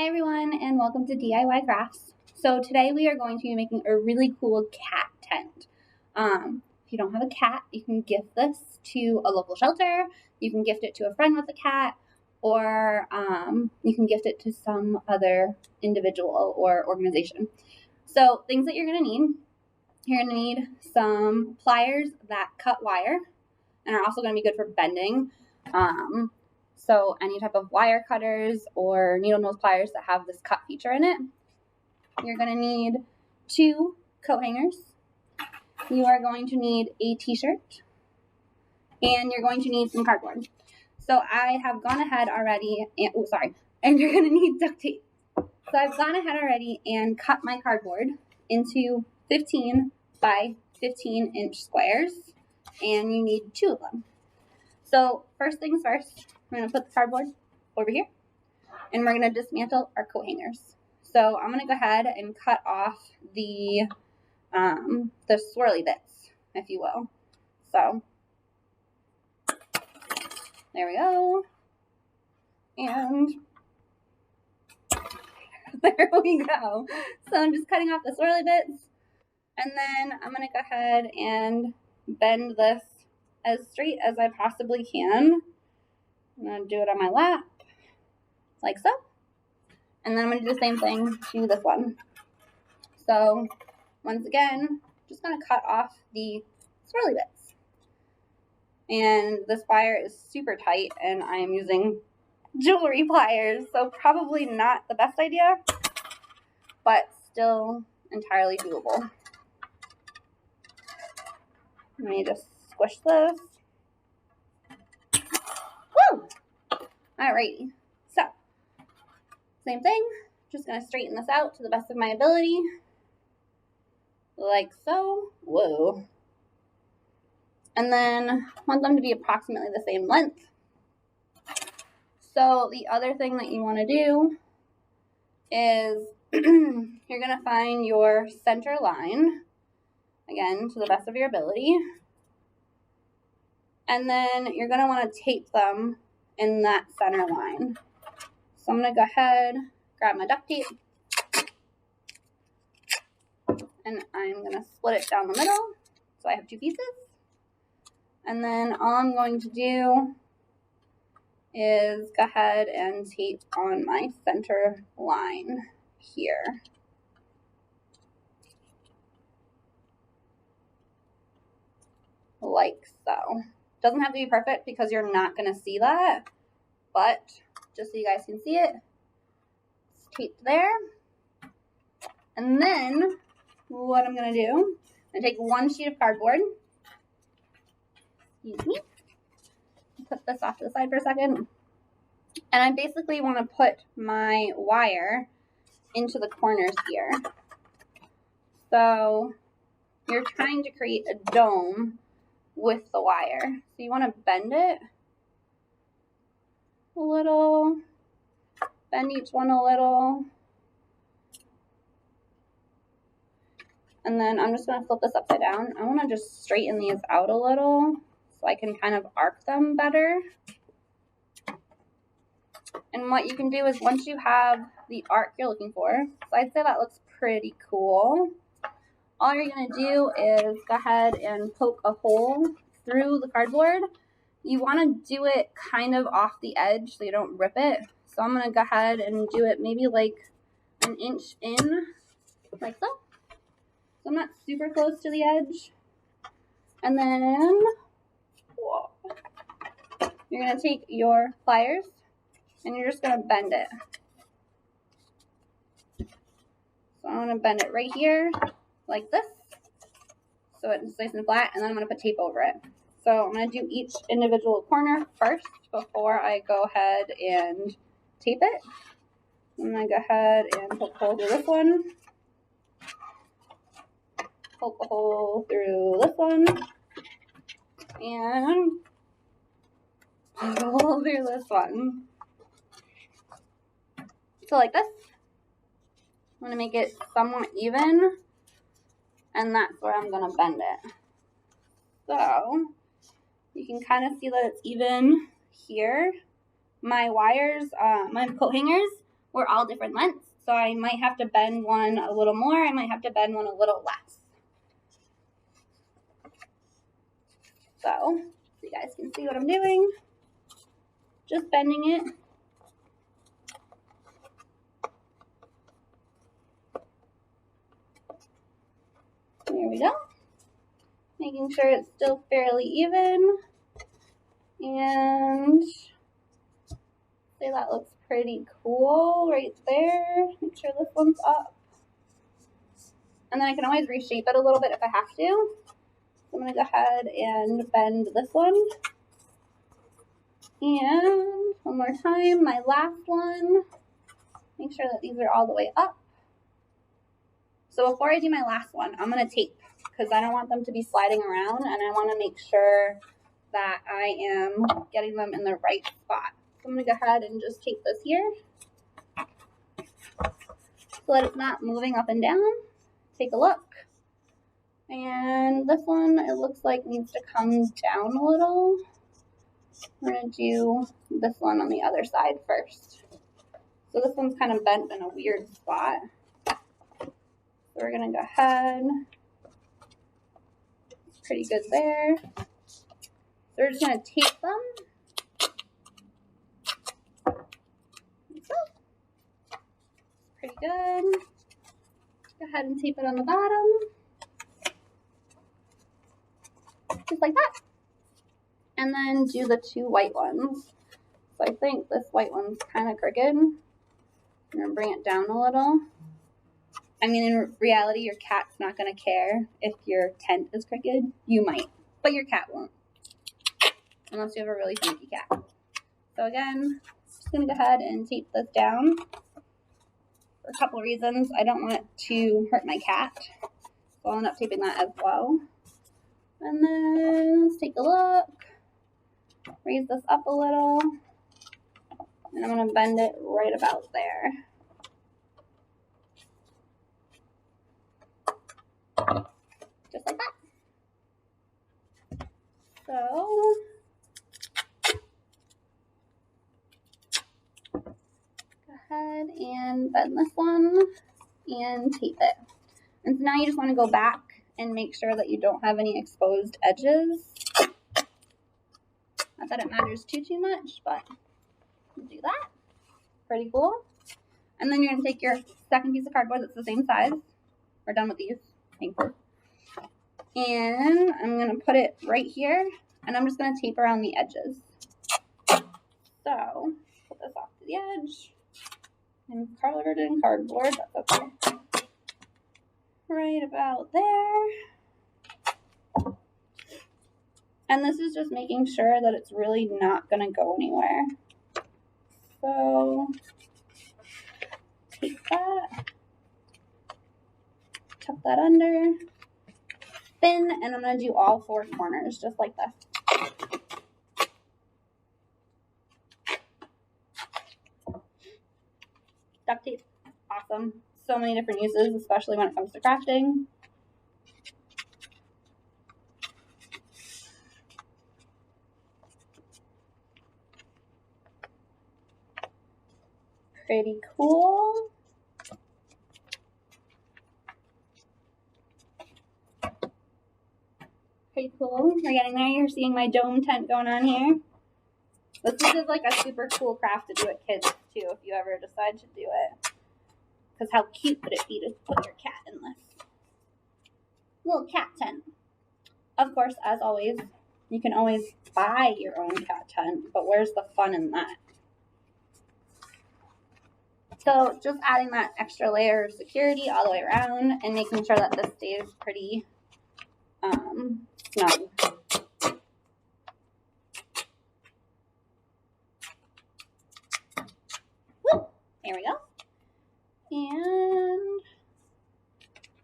Hi everyone and welcome to DIY Crafts. So today we are going to be making a really cool cat tent. If you don't have a cat, you can gift this to a local shelter, you can gift it to a friend with a cat, or you can gift it to some other individual or organization. So things that you're going to need, you're going to need some pliers that cut wire and are also going to be good for bending. So any type of wire cutters or needle nose pliers that have this cut feature in it. You're going to need 2 coat hangers. You are going to need a t-shirt. And you're going to need some cardboard. So I have gone ahead already, and you're going to need duct tape. So I've gone ahead already and cut my cardboard into 15 by 15 inch squares. And you need 2 of them. So first things first, we're going to put the cardboard over here, and we're going to dismantle our coat hangers. So I'm going to go ahead and cut off the swirly bits, if you will. So there we go, and there we go. So I'm just cutting off the swirly bits, and then I'm going to go ahead and bend this as straight as I possibly can. I'm going to do it on my lap, like so. And then I'm going to do the same thing to this one. So, once again, just going to cut off the swirly bits. And this wire is super tight, and I am using jewelry pliers, so probably not the best idea, but still entirely doable. Let me just squish this. Woo! Alrighty, so same thing, just going to straighten this out to the best of my ability, like so. Whoa. And then want them to be approximately the same length. So the other thing that you want to do is you're going to find your center line, again, to the best of your ability. And then you're going to want to tape them in that center line. So I'm going to go ahead, grab my duct tape, and I'm going to split it down the middle so I have 2 pieces. And then all I'm going to do is go ahead and tape on my center line here. Like so. Doesn't have to be perfect because you're not going to see that, but just so you guys can see it, it's taped there. And then what I'm going to do, I'm going to take 1 sheet of cardboard. Excuse me. Put this off to the side for a second. And I basically want to put my wire into the corners here. So you're trying to create a dome with the wire. So you want to bend it a little, bend each one a little. And then I'm just going to flip this upside down. I want to just straighten these out a little so I can kind of arc them better. And what you can do is once you have the arc you're looking for, so I'd say that looks pretty cool, all you're going to do is go ahead and poke a hole through the cardboard. You want to do it kind of off the edge so you don't rip it. So I'm going to go ahead and do it maybe like 1 inch in, like so. So I'm not super close to the edge. And then, whoa, you're going to take your pliers and you're just going to bend it. So I'm going to bend it right here, like this, so it's nice and flat, and then I'm going to put tape over it. So I'm going to do each individual corner first before I go ahead and tape it. I'm going to go ahead and poke a hole through this one, poke a hole through this one, and poke a hole through this one. So like this. I'm going to make it somewhat even, and that's where I'm going to bend it. So you can kind of see that it's even here. My wires, my coat hangers we're all different lengths. So I might have to bend one a little more. I might have to bend one a little less. So you guys can see what I'm doing. Just bending it. There we go. Making sure it's still fairly even. And say that looks pretty cool right there. Make sure this one's up. And then I can always reshape it a little bit if I have to. So I'm going to go ahead and bend this one. And one more time, my last one. Make sure that these are all the way up. So before I do my last one, I'm going to tape because I don't want them to be sliding around, and I want to make sure that I am getting them in the right spot. So I'm going to go ahead and just tape this here so that it's not moving up and down. Take a look. And this one, it looks like needs to come down a little. We're going to do this one on the other side first. So this one's kind of bent in a weird spot. So we're going to go ahead. Pretty good there. So we're just going to tape them. Pretty good. Go ahead and tape it on the bottom. Just like that. And then do the two white ones. So I think this white one's kind of crooked. I'm going to bring it down a little. I mean, in reality, your cat's not going to care if your tent is crooked. You might, but your cat won't. Unless you have a really funky cat. So again, just going to go ahead and tape this down. For a couple of reasons. I don't want it to hurt my cat. So I'll end up taping that as well. And then let's take a look. Raise this up a little. And I'm going to bend it right about there. Just like that. So go ahead and bend this one and tape it. And so now you just want to go back and make sure that you don't have any exposed edges. Not that it matters too much, but do that. Pretty cool. And then you're going to take your second piece of cardboard that's the same size. We're done with these. Thankfully. And I'm going to put it right here, and I'm just going to tape around the edges. So, put this off to the edge. And covered in cardboard, that's okay. Right about there. And this is just making sure that it's really not going to go anywhere. So, take that. Tuck that under. Spin, and I'm going to do all four corners just like this. Duct tape, awesome. So many different uses, especially when it comes to crafting. Pretty cool. Pretty cool. We're getting there. You're seeing my dome tent going on here. This is like a super cool craft to do at kids too, if you ever decide to do it. Because how cute would it be to put your cat in this little cat tent? Of course, as always, you can always buy your own cat tent, but where's the fun in that? So just adding that extra layer of security all the way around and making sure that this stays pretty snug. Woo! There we go. And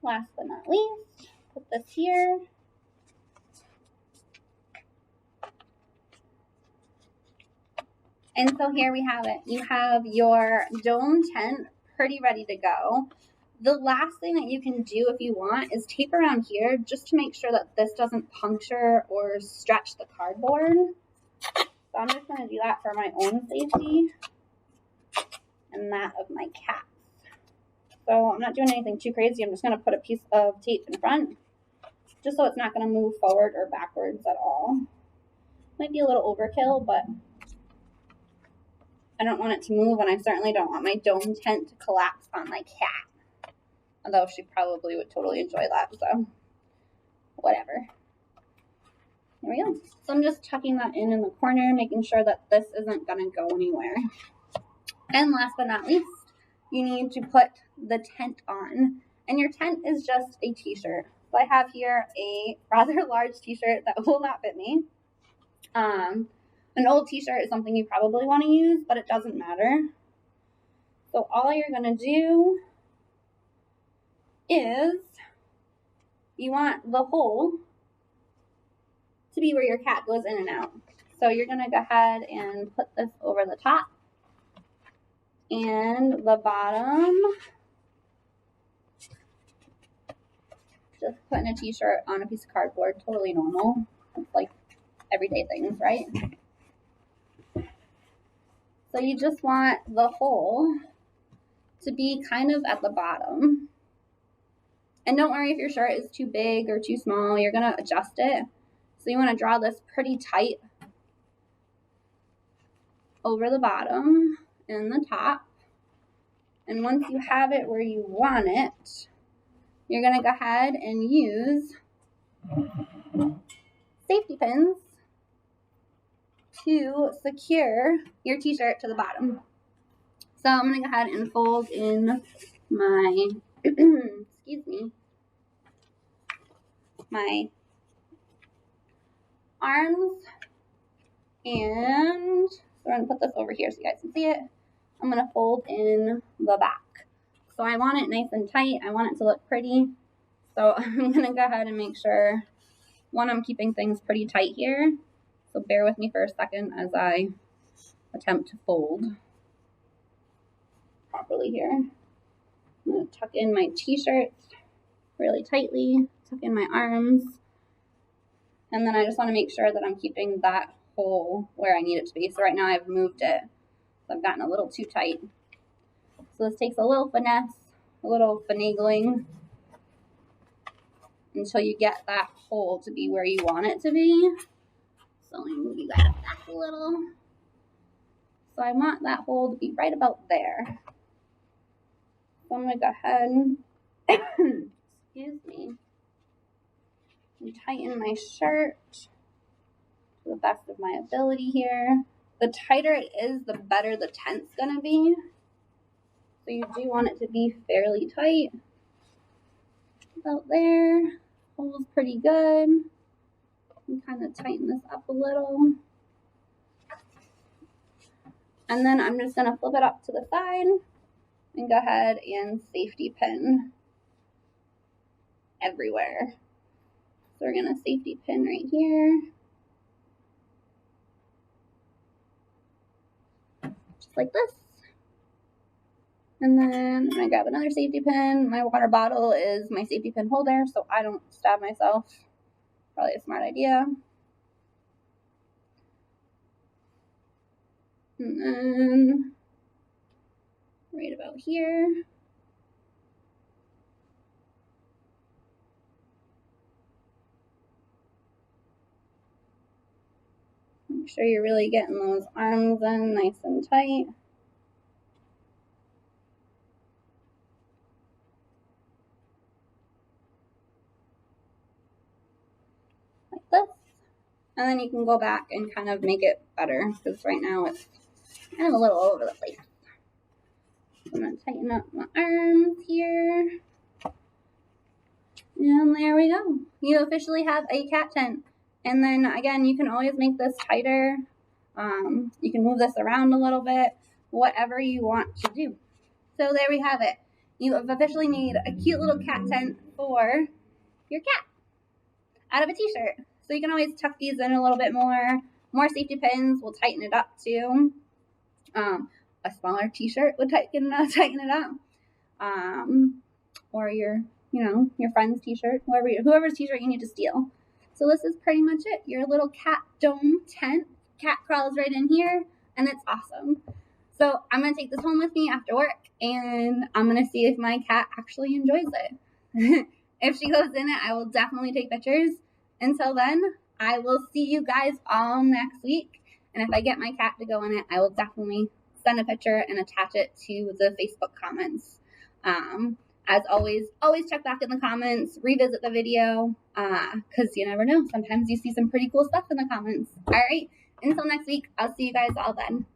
last but not least, put this here. And so here we have it. You have your dome tent pretty ready to go. The last thing that you can do if you want is tape around here just to make sure that this doesn't puncture or stretch the cardboard. So I'm just going to do that for my own safety. And and that of my cat. So I'm not doing anything too crazy. I'm just going to put a piece of tape in front, just so it's not going to move forward or backwards at all. Might be a little overkill, but I don't want it to move, and I certainly don't want my dome tent to collapse on my cat. Although she probably would totally enjoy that, so whatever. There we go. So I'm just tucking that in the corner, making sure that this isn't going to go anywhere. And last but not least, you need to put the tent on. And your tent is just a t-shirt. So I have here a rather large t-shirt that will not fit me. An old t-shirt is something you probably want to use, but it doesn't matter. So all you're going to do is you want the hole to be where your cat goes in and out. So you're going to go ahead and put this over the top and the bottom. Just putting a t-shirt on a piece of cardboard, totally normal. It's like everyday things, right? So you just want the hole to be kind of at the bottom. And don't worry if your shirt is too big or too small, you're gonna adjust it. So you wanna draw this pretty tight over the bottom and the top. And once you have it where you want it, you're gonna go ahead and use safety pins to secure your t-shirt to the bottom. So I'm gonna go ahead and fold in my, excuse me, my arms, and so we're gonna put this over here so you guys can see it. I'm gonna fold in the back. So I want it nice and tight. I want it to look pretty. So I'm gonna go ahead and make sure, one, I'm keeping things pretty tight here. So bear with me for a second as I attempt to fold properly here. I'm gonna tuck in my t-shirt really tightly, tuck in my arms, and then I just want to make sure that I'm keeping that hole where I need it to be. So right now I've moved it, so I've gotten a little too tight. So this takes a little finesse, a little finagling, until you get that hole to be where you want it to be. So let me move you guys back a little. So I want that hole to be right about there. So I'm going to go ahead, excuse me, and tighten my shirt to the best of my ability here. The tighter it is, the better the tent's going to be. So you do want it to be fairly tight. About there. Hole's pretty good. And kind of tighten this up a little. And then I'm just going to flip it up to the side and go ahead and safety pin everywhere. So we're going to safety pin right here. Just like this. And then I'm going to grab another safety pin. My water bottle is my safety pin holder, so I don't stab myself. Probably a smart idea. And then right about here. Make sure you're really getting those arms in nice and tight. Like this. And then you can go back and kind of make it better, because right now it's kind of a little all over the place. I'm going to tighten up my arms here. And there we go. You officially have a cat tent. And then again, you can always make this tighter. You can move this around a little bit, whatever you want to do. So there we have it. You have officially made a cute little cat tent for your cat out of a t-shirt. So you can always tuck these in a little bit more. More safety pins will tighten it up too. A smaller t-shirt would tighten it up. Or your friend's t-shirt, whoever's t-shirt you need to steal. So this is pretty much it. Your little cat dome tent. Cat crawls right in here, and it's awesome. So I'm going to take this home with me after work, and I'm going to see if my cat actually enjoys it. If she goes in it, I will definitely take pictures. Until then, I will see you guys all next week. And if I get my cat to go in it, I will definitely send a picture and attach it to the Facebook comments. As always check back in the comments, revisit the video, because you never know. Sometimes you see some pretty cool stuff in the comments. All right, until next week, I'll see you guys all then.